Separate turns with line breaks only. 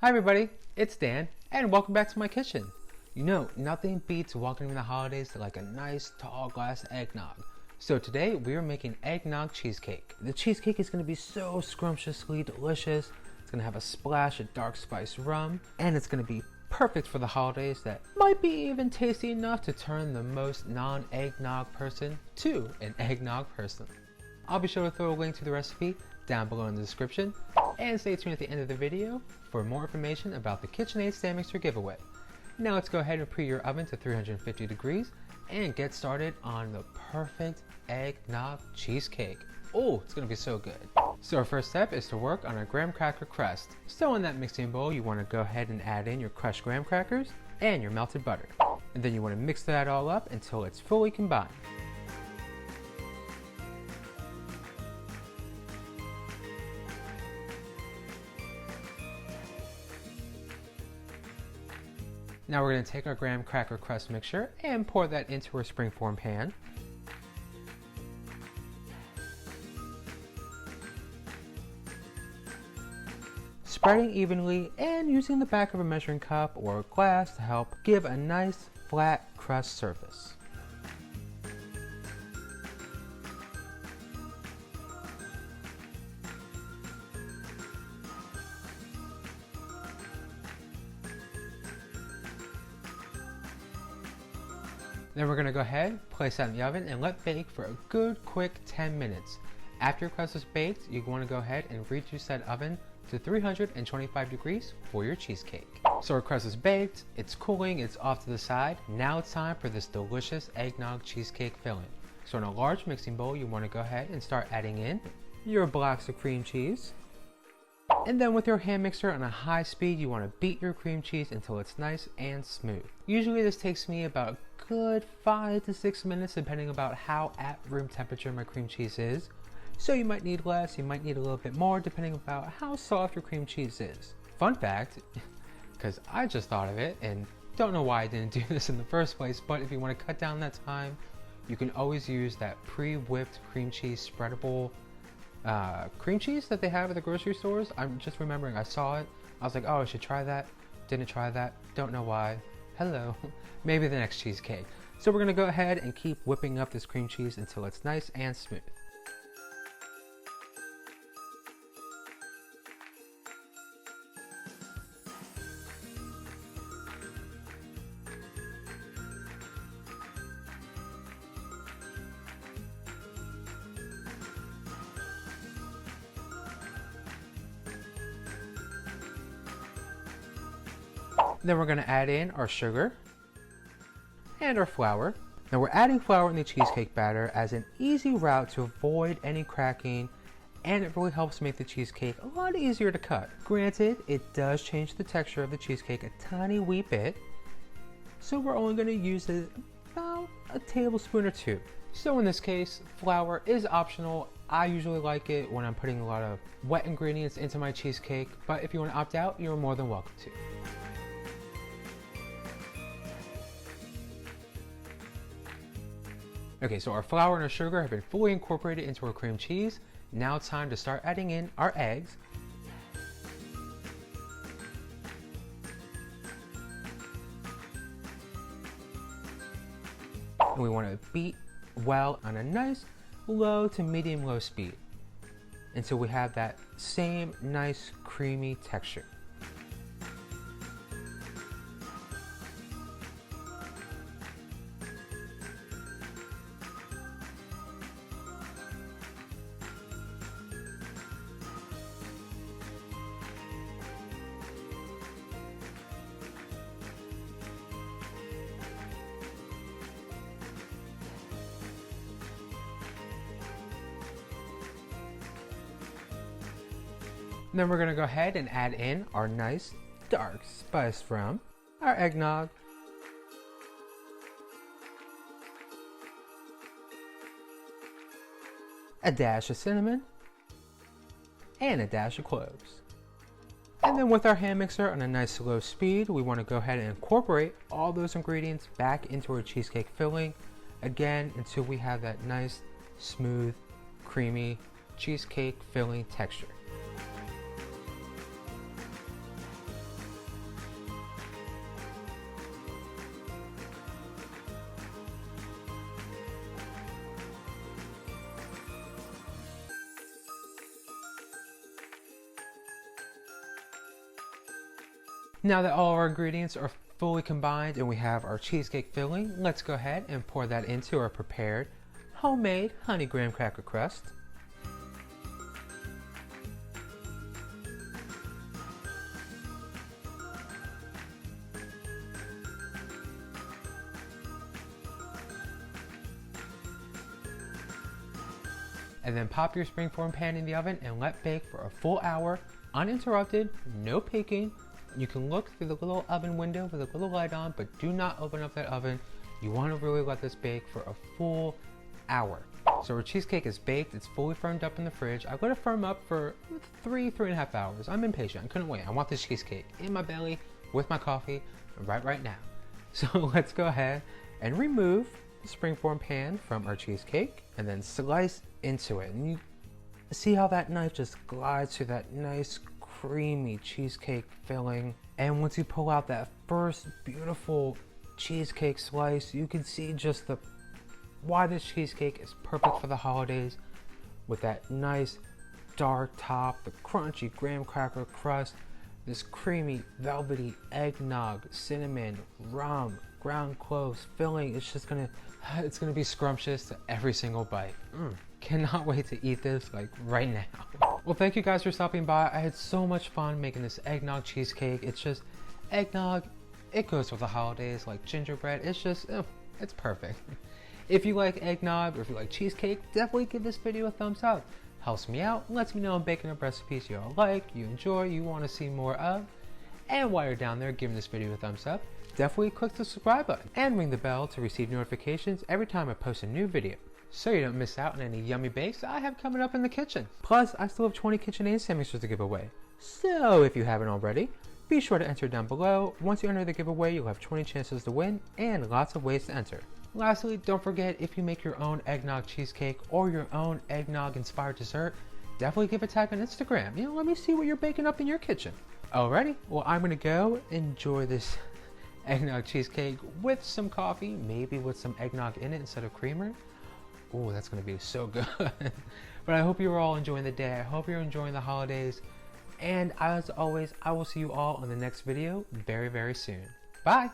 Hi everybody, it's Dan, and welcome back to my kitchen. You know, nothing beats welcoming the holidays like a nice tall glass of eggnog. So today we are making eggnog cheesecake. The cheesecake is going to be so scrumptiously delicious. It's going to have a splash of dark spiced rum, and it's going to be perfect for the holidays that might be even tasty enough to turn the most non-eggnog person to an eggnog person. I'll be sure to throw a link to the recipe down below in the description, and stay tuned at the end of the video for more information about the KitchenAid stand mixer giveaway. Now let's go ahead and preheat your oven to 350 degrees and get started on the perfect eggnog cheesecake. Oh, it's gonna be so good. So our first step is to work on our graham cracker crust. So in that mixing bowl, you wanna go ahead and add in your crushed graham crackers and your melted butter. And then you wanna mix that all up until it's fully combined. Now we're going to take our graham cracker crust mixture and pour that into our springform pan. Spreading evenly and using the back of a measuring cup or a glass to help give a nice flat crust surface. Then we're going to go ahead, place that in the oven and let bake for a good quick 10 minutes. After your crust is baked, you want to go ahead and reduce that oven to 325 degrees for your cheesecake. So our crust is baked, it's cooling, it's off to the side. Now it's time for this delicious eggnog cheesecake filling. So in a large mixing bowl, you want to go ahead and start adding in your blocks of cream cheese. And then with your hand mixer on a high speed, you want to beat your cream cheese until it's nice and smooth. Usually this takes me about a good 5 to 6 minutes depending about how at room temperature my cream cheese is. So you might need less, you might need a little bit more depending about how soft your cream cheese is. Fun fact, because I just thought of it and don't know why I didn't do this in the first place, but if you want to cut down that time, you can always use that pre-whipped cream cheese spreadable cream cheese that they have at the grocery stores. I'm just remembering I saw it. I was like, oh, I should try that. Didn't try that. Don't know why. Hello. Maybe the next cheesecake. So we're going to go ahead and keep whipping up this cream cheese until it's nice and smooth. Then we're going to add in our sugar and our flour. Now we're adding flour in the cheesecake batter as an easy route to avoid any cracking, and it really helps make the cheesecake a lot easier to cut. Granted, it does change the texture of the cheesecake a tiny wee bit, so we're only going to use about a tablespoon or two. So in this case, flour is optional. I usually like it when I'm putting a lot of wet ingredients into my cheesecake, but if you want to opt out, you're more than welcome to. Okay, so our flour and our sugar have been fully incorporated into our cream cheese. Now it's time to start adding in our eggs. And we want to beat well on a nice low to medium low speed until we have that same nice creamy texture. Then we're going to go ahead and add in our nice dark spiced rum, our eggnog, a dash of cinnamon, and a dash of cloves. And then with our hand mixer on a nice slow speed, we want to go ahead and incorporate all those ingredients back into our cheesecake filling, again until we have that nice, smooth, creamy cheesecake filling texture. Now that all our ingredients are fully combined and we have our cheesecake filling, let's go ahead and pour that into our prepared homemade honey graham cracker crust. And then pop your springform pan in the oven and let bake for a full hour, uninterrupted, no peeking. You can look through the little oven window with a little light on, but do not open up that oven. You want to really let this bake for a full hour. So our cheesecake is baked, it's fully firmed up in the fridge. I let it firm up for 3.5 hours. I'm impatient, I couldn't wait. I want this cheesecake in my belly with my coffee right now. So let's go ahead and remove the springform pan from our cheesecake and then slice into it. And you see how that knife just glides through that nice creamy cheesecake filling. And once you pull out that first beautiful cheesecake slice, you can see just why this cheesecake is perfect for the holidays, with that nice dark top, the crunchy graham cracker crust, this creamy velvety eggnog, cinnamon, rum, ground cloves filling. It's gonna be scrumptious to every single bite. Cannot wait to eat this like right now. Well, thank you guys for stopping by. I had so much fun making this eggnog cheesecake. It's just eggnog, it goes with the holidays like gingerbread. It's just, it's perfect. If you like eggnog or if you like cheesecake, definitely give this video a thumbs up. Helps me out, lets me know I'm baking up recipes you all like, you enjoy, you want to see more of. And while you're down there giving this video a thumbs up, definitely click the subscribe button and ring the bell to receive notifications every time I post a new video, so you don't miss out on any yummy bakes I have coming up in the kitchen. Plus, I still have 20 KitchenAid sandwiches to give away. So if you haven't already, be sure to enter down below. Once you enter the giveaway, you'll have 20 chances to win and lots of ways to enter. Lastly, don't forget, if you make your own eggnog cheesecake or your own eggnog inspired dessert, definitely give a tag on Instagram. Let me see what you're baking up in your kitchen. Alrighty, well, I'm gonna go enjoy this eggnog cheesecake with some coffee, maybe with some eggnog in it instead of creamer. Oh, that's gonna be so good. But I hope you're all enjoying the day. I hope you're enjoying the holidays. And as always, I will see you all on the next video very, very soon. Bye.